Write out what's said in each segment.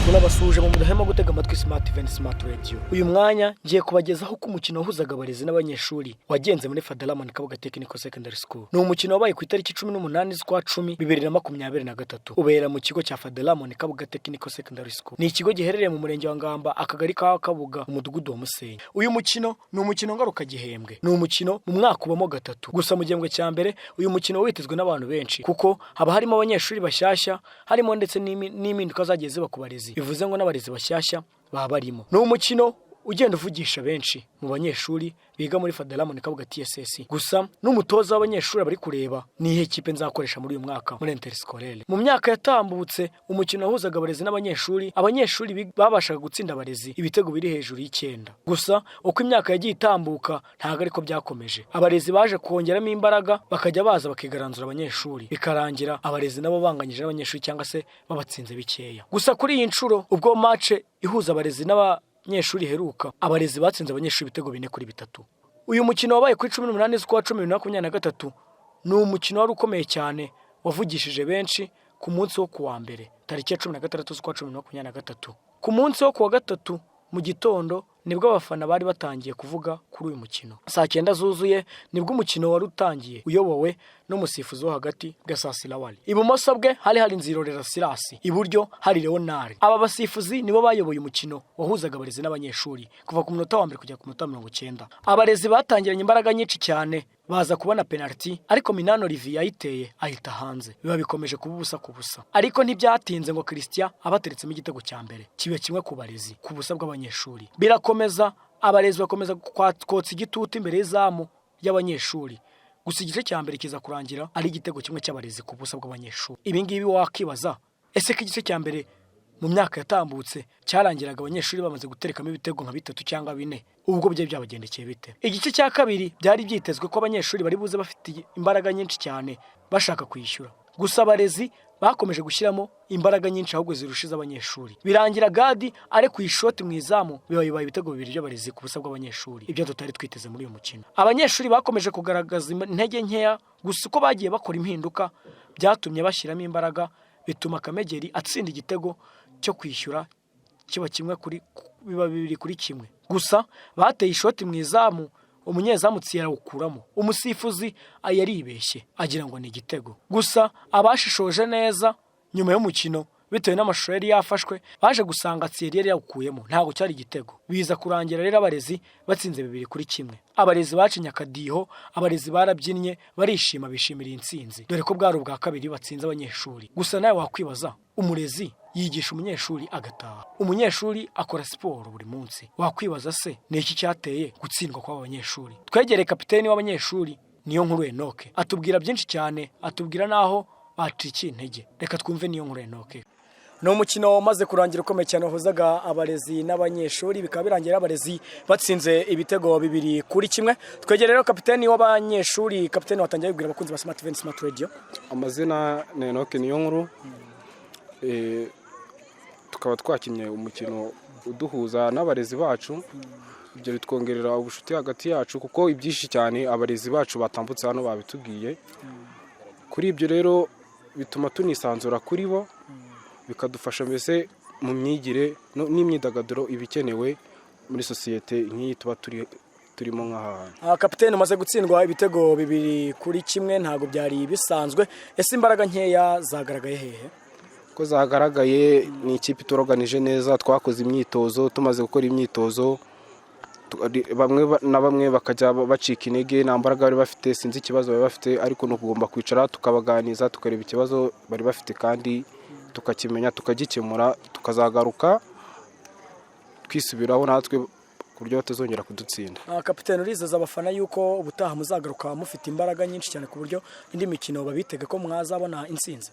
Turabasuje mu mudahema gutega amatwi Smart Event Smart Radio. Uyu mwanya ngiye kubagezaho ko umukino wahuzaga abarezi n'abanyeshuri wagenze muri Fadalamani Kabuga Technical Secondary School. Ni umukino wabaye ku itariki 18 z'ukwa 10 2023. Ubera mu kigo cya Fadalamani Kabuga Technical Secondary School. Ni ikigo giherereye mu murenge wa Ngamba, akagari ka Kabuga, umudugudu wa Musenyi. Uyu mukino ni umukino ngaruka gihembwe. Ni umukino mu mwaka ubamo gatatu. Gusa mu gihembwe cya mbere uyu mukino witezwe n'abantu benshi kuko haba harimo abanyeshuri bashyashya, harimo ndetse n'impinduka zagiye ziba ku barezi. Bivuze ngo n'abarezi bashyashya baba barimo. Ni umukino ugenda uvugisha benshi mu banyeshuri biga muri Fadalamani Kabuga TSS. Gusa n'umutoza w'abanyeshuri bari kureba ni ihe kipe nzakoresha muri uyu mwaka muri interscolaire. Mu myaka yatambutse umukino wahuzaga abarezi n'abanyeshuri, abanyeshuri babashaga gutsinda abarezi ibitego biri hejuru y'9. Gusa uko imyaka yagiye itambuka ntago ariko byakomeje. Abarezi baje kongeramo imbaraga bakajya baza bakigaranzura abanyeshuri, bikarangira abarezi nabo banganyije n'abanyeshuri cyangwa se babatsinze bikeya. Gusa kuri iyi nshuro ubwo match ihuza abarezi n'abanyeshuri heruka, abarezi batsinze abanyeshuri ibitego 4-3. Uyu mukino wabaye kuri 18 z'ukwa 2023 ni umukino wari ukomeye cyane wavugishije benshi ku munsi wo kuwa mbere tariki ya 16 z'ukwa 2023. Ku munsi wo kuwa gatatu mu gitondo nibwo abafana bari batangiye kuvuga kuri uyu mukino. Saa 9 zuzuye nibwo umukino wari utangiye uyobowe n'umusifuzi wo hagati Gasasi Lawali. Ibumoso bwe hari Nzirorera Sirasi, iburyo hari Leonard. Aba basifuzi nibo bayoboye umukino wahuzaga abarezi n'abanyeshuri kuva ku munota wa mbere kujya ku munota 90. Abarezi batangiranye imbaraga nyinshi cyane baza kubona penalty, ariko Minano Olivier yayiteye ahita hanze. Biba bikomeje kuba ubusa ku busa, ariko ntibyatinze ngo Christian abateretsemo igitego cya mbere kibe kimwe ku barezi ku busa bw'abanyeshuri. Birakomeza, abarezi bakomeza kotsa igitutu imbere y'izamu y'abanyeshuri. Gusa igice cya mbere kiza kurangira ari igitego kimwe cy'abarezi ku busa bw'abanyeshuri. Ibi ngibi wakibaza, ese ko igice cya mbere mu myaka yatambutse cyarangiraga abanyeshuri bamaze guterekamo ibitego nka 3 cyangwa 4, ubwo bye byabagendekeye bite? Igice cya kabiri byari byitezwe ko abanyeshuri bari buze bafite imbaraga nyinshi cyane bashaka kwishyura. Gusa abarezi bakomeje gushyiramo imbaraga nyinshi ahubwo zirushiza abanyeshuri. Birangira Gadi ari ku ishoti mu izamu, bibaye ibitego 2 by'abarezi ku busa bw'abanyeshuri. Ibyo tutari twiteze muri uyu mukino. Abanyeshuri bakomeje kugaragaza intege nkeya, gusa uko bagiye bakora impinduka byatumye bashyiramo imbaraga, bituma Kamegeri atsinda igitego cyo kwishyura kiba kimwe kuri biba 2-1. Gusa bateye ishoti mu izamu, umunyezamu yarawukuramo. Umusifuzi ayaribeshye agira ngo ni igitego. Gusa abashishoje neza nyuma y'umukino bitewe n'amashusho yari yafashwe baje gusanga Thierry yari yawukuyemo, ntago cyari igitego. Biza kurangira rero abarezi batsinze 2-1. Abarezi bacinya akadiho, abarezi barabyinnye barishima, bishimira intsinzi, dore ko bwari ubwa kabiri batsinze abanyeshuri. Gusa nawe wakwibaza, umurezi yigisha umunyeshuri agataha, umunyeshuri akora siporo buri munsi, wakwibaza se ni iki cyateye gutsindwa kw'aba banyeshuri? Twegereye kapiteni w'abanyeshuri Niyonkuru Enoke atubwira byinshi cyane, atubwira naho bacikiye intege. Reka twumve Niyonkuru Enoke. No mukino maze kurangira ukomeye cyane wahuzaga abarezi n'abanyeshuri, bikaba birangira abarezi batsinze ibitego 2-1. Twegere rero kapiteni w'abanyeshuri, kapiteni watangiye kubwira abakunzi ba Smart Event Smart Radio. Amazina ni Enoke Niyonkuru. Tukaba twakinnye umukino uduhuza n'abarezi bacu, ibyo bitwongerera ubushuti hagati yacu kuko ibyinshi cyane abarezi bacu batambutse hano babitubwiye. Kuri ibyo rero bituma tunisanzura kuri bo, bikadufasha mbese mu myigire n'imyidagaduro ibikenewe muri societe nk'iyi tuba turimo nk'ahantu. Kapiteni umaze gutsindwa ibitego 2-1 ntago byari bisanzwe. Ese imbaraga nkeya zagaragaye hehe? Ko zagaragaye ni ikipe toroganije neza, twakoze imyitozo, tumaze gukora imyitozo bamwe bakajya bacika intege, nta mbaraga bari bafite, sinzi ikibazo bari bafite, ariko no kugomba kwicara tukabaganiza tukareba ikibazo bari bafite kandi tukakimenya tukagikemura, tukazagaruka twisubiraho natwe ku buryo batazongera kudutsinda. Kapiteni urizeza abafana yuko ubutaha muzagaruka mufite imbaraga nyinshi cyane ku buryo indi mikino babitega ko mwazabona intsinzi?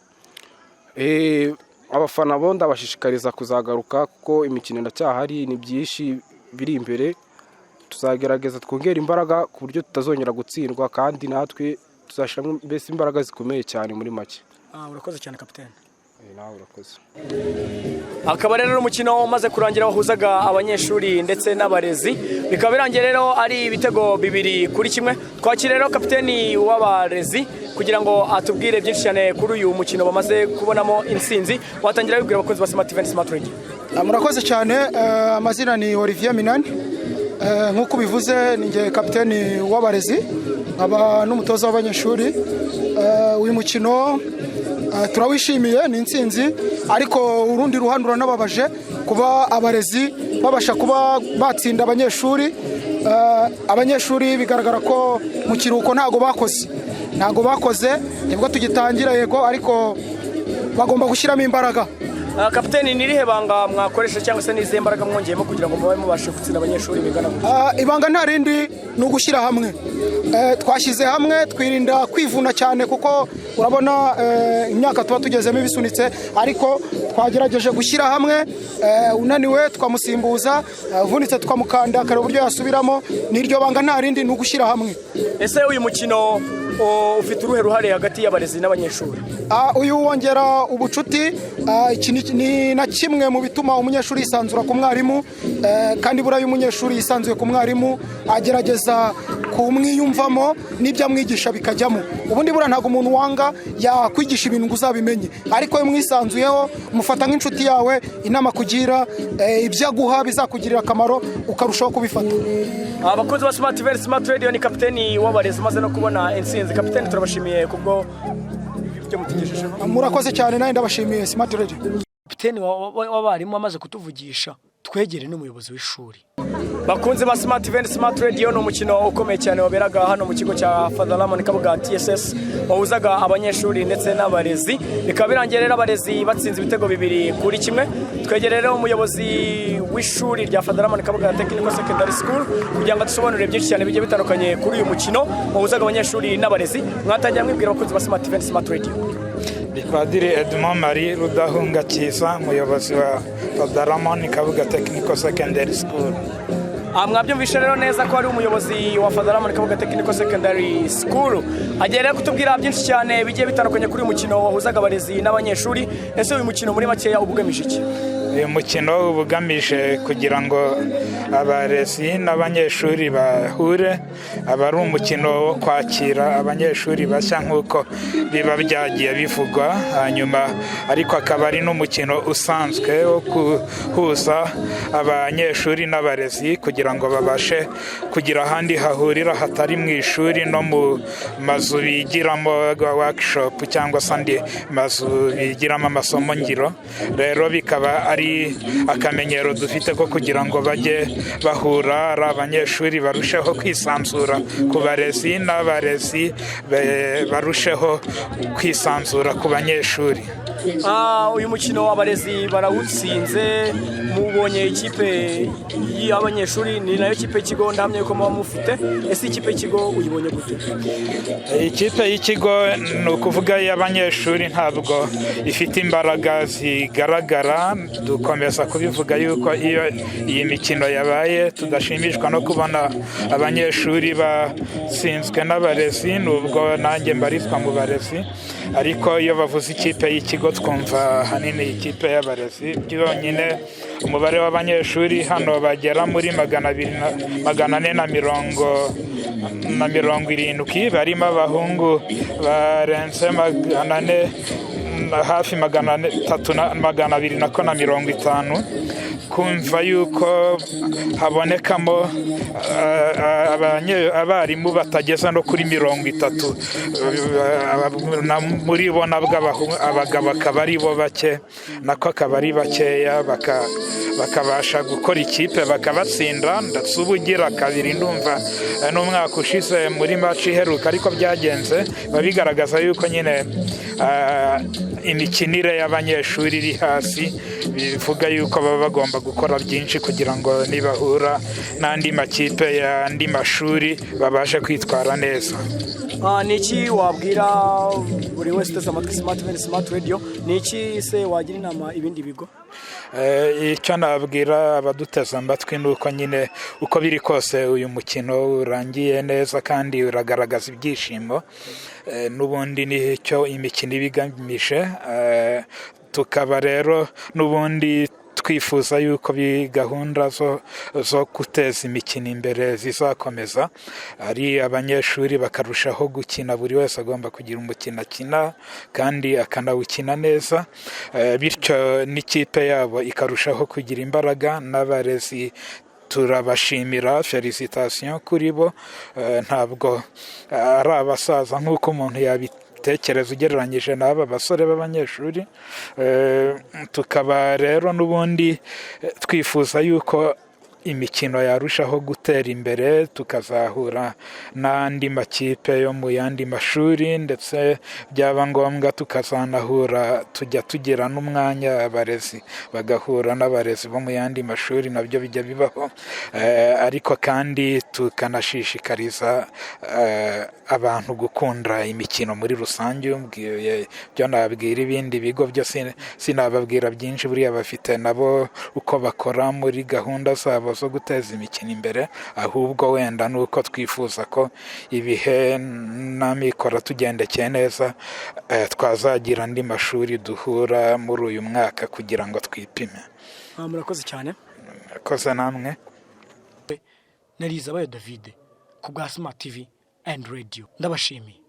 Abafana bo ndabashishikariza kuzagaruka kuko imikino ndacyahari, ni byinshi biri imbere. Tuzagerageza twongera imbaraga ku buryo tutazongera gutsindwa kandi natwe tuzashiramo mbese imbaraga zikomeye cyane muri make. Urakoze cyane kapiteni. Nawe urakoze. Akaba rero umukino umaze kurangira wahuzaga abanyeshuri ndetse n'abarezi, bikaba birangiye rero ari ibitego 2-1. Twakira rero kapiteni w'abarezi kugira ngo atubwire byinshi cyane kuri uyu mukino bamaze kubonamo intsinzi. Watangira wibwira abakunzi ba Smart Event Smart Radio. Murakoze cyane. Amazina ni Olivier Minani. Nk'uko bivuze ni nge kapiteni w'abarezi nkaba n'umutoza w'abanyeshuri. Uyu mukino turawishimiye, ni intsinzi, ariko urundi ruhande uranababaje kuba abarezi babasha kuba batsinda abanyeshuri. Abanyeshuri bigaragara ko mu kiruhuko ntago bakoze nibwo tugitangira, yego, ariko bagomba gushyiramo imbaraga. Kapiteni, ni irihe banga mwakoresha cyangwa se n'izihe mbaraga mwongeyemo kugira ngo mube mubashe gutsinda abanyeshuri bingana gutya? Ibanga nta rindi ni ugushyira hamwe. Twashyize hamwe, twirinda kwivuna cyane kuko urabona imyaka tuba tugezemo ibisunitse, ariko twagerageje gushyira hamwe. Unaniwe twamusimbuza, uvunitse tukamukanda akareba uburyo yasubiramo. N'iryo banga nta rindi, ni ugushyira hamwe. Ese uyu mukino ufite uruhe ruhare hagati y'abarezi n'abanyeshuri? Uyu wongera ubucuti. Iki ni na kimwe mu bituma umunyeshuri yisanzura ku mwarimu, kandi buriya umunyeshuri yisanzuye ku mwarimu agerageza kumwiyumvamo n'ibyo amwigisha bikajyamo. Ubundi buriya ntabwo umuntu wanga yakwigisha ibintu ngo uzabimenye, ariko iyo mwisanzuyeho mufata nk'inshuti yawe, inama kugira ibyo aguha bizakugirira akamaro ukarushaho kubifata. Abakozi ba Smart Radio ni kapiteni w'abarezi maze no kubona intsinzi. Kapiteni, turabashimiye kubwo ibyo mutugejejeho. Murakoze cyane, nawe ndabashimiye Smart Radio. Kapiteni w'abarimu amaze kutuvugisha, twegere n'umuyobozi w'ishuri. Bakunze ba Smart Radio, ni umukino ukomeye cyane waberaga hano mu kigo cya Father Ramon Kabuga TSS, wahuzaga abanyeshuri ndetse n'abarezi. Bikaba birangiye rero abarezi batsinze ibitego 2-1. Twegere rero umuyobozi w'ishuri rya Father Ramon Kabuga Technical Secondary School kugira ngo dusobanurire byinshi cyane bigiye bitandukanye kuri uyu mukino wahuzaga abanyeshuri n'abarezi. Mwatangira mwibwira abakunzi ba Smart Radio. Padiri Edmond Marie Rudahunga Kiza, umuyobozi wa Father Ramon Kabuga Technical Secondary School. Mwabyumvishe rero neza ko ari umuyobozi wa Father Ramon Kabuga Technical Secondary School. Agiye rero kutubwira byinshi cyane bigiye bitandukanye kuri uyu mukino wahuzaga abarezi n'abanyeshuri. Ese uyu mukino muri makeya ubugamije iki? Uyu mukino ubugamije kugira ngo abarezi n'abanyeshuri bahure. Aba ari umukino wo kwakira abanyeshuri bashya nk'uko biba byagiye bivugwa, hanyuma ariko akaba ari n'umukino usanzwe wo guhuza abanyeshuri n'abarezi kugira ngo babashe kugira ahandi hahurira hatari mu ishuri no mu mazu bigiramo workshop cyangwa se andi mazu bigiramo amasomo ngiro. Rero bikaba ari akamenyero dufite ko kugira ngo bajye bahura ari abanyeshuri barusheho kwisanzura ku barezi n'abarezi barusheho kwisanzura ku banyeshuri. Uyu mukino abarezi barawutsinze, mubonye ikipe y'abanyeshuri ni nayo kipe y'ikigo ndahamye ko muba mufite. Ese ikipe y'ikigo uyibonye gute? Ikipe y'ikigo ni ukuvuga y'abanyeshuri ntabwo ifite imbaraga zigaragara. Dukomeza kubivuga yuko iyo iyi mikino yabaye tudashimishwa no kubona abanyeshuri batsinzwe n'abarezi, nubwo nanjye mbarizwa mu barezi, ariko iyo bavuze ikipe y'ikigo twumva hanini ikipe y'abarezi. Byonyine umubare w'abanyeshuri hano bagera muri 470 barimo abahungu barenze 400, hafi 350. Kumva yuko habonekamo abarimu batageza no kuri 30, muri bo abagabo akaba ari bo bake, nako akaba ari bakeya, bakabasha gukora ikipe bakabatsinda. Ndetse ubugira kabiri ndumva n'umwaka ushize muri match iheruka ariko byagenze, babigaragaza yuko nyine imikinire y'abanyeshuri iri hasi, bivuga yuko baba bagomba gukora byinshi kugira ngo nibahura n'andi makipe y'andi mashuri babashe kwitwara neza. Niki wabwira buri wese uteze amatwi Smart Radio? Niki se wagira inama ibindi bigo? Icyo nabwira abaduteze amatwi ni uko nyine uko biri kose uyu mukino urangiye neza kandi uragaragaza ibyishimo. N'ubundi nicyo imikino ibigamije, tukaba rero n'ubundi twifuza yuko gahunda zo guteza imikino imbere zizakomeza, ari abanyeshuri bakarushaho gukina, buri wese agomba kugira umukino akina kandi akanawukina neza, bityo n'ikipe yabo ikarushaho kugira imbaraga. N'abarezi turabashimira, felicitation kuri bo, ntabwo ari abasaza nk'uko umuntu yabitekereza ugereranyije n'aba basore b'abanyeshuri. Tukaba rero n'ubundi twifuza yuko imikino yarushaho gutera imbere, tukazahura n'andi makipe yo mu yandi mashuri, ndetse byaba ngombwa tukazanahura, tujya tugira n'umwanya abarezi bagahura n'abarezi bo mu yandi mashuri, nabyo bijya bibaho. Ariko kandi tukanashishikariza abantu gukunda imikino muri rusange. Byo nabwira ibindi bigo byo sinababwira byinshi, buriya bafite nabo uko bakora muri gahunda zabo zo guteza imikino imbere, ahubwo wenda nuko twifuza ko ibihe n'amikoro tugendekeye neza, twazagira andi mashuri duhura muri uyu mwaka kugira ngo twipime. Murakoze cyane. Murakoze namwe. Narizabayo David ku bwa Smart TV and Radio, ndabashimiye.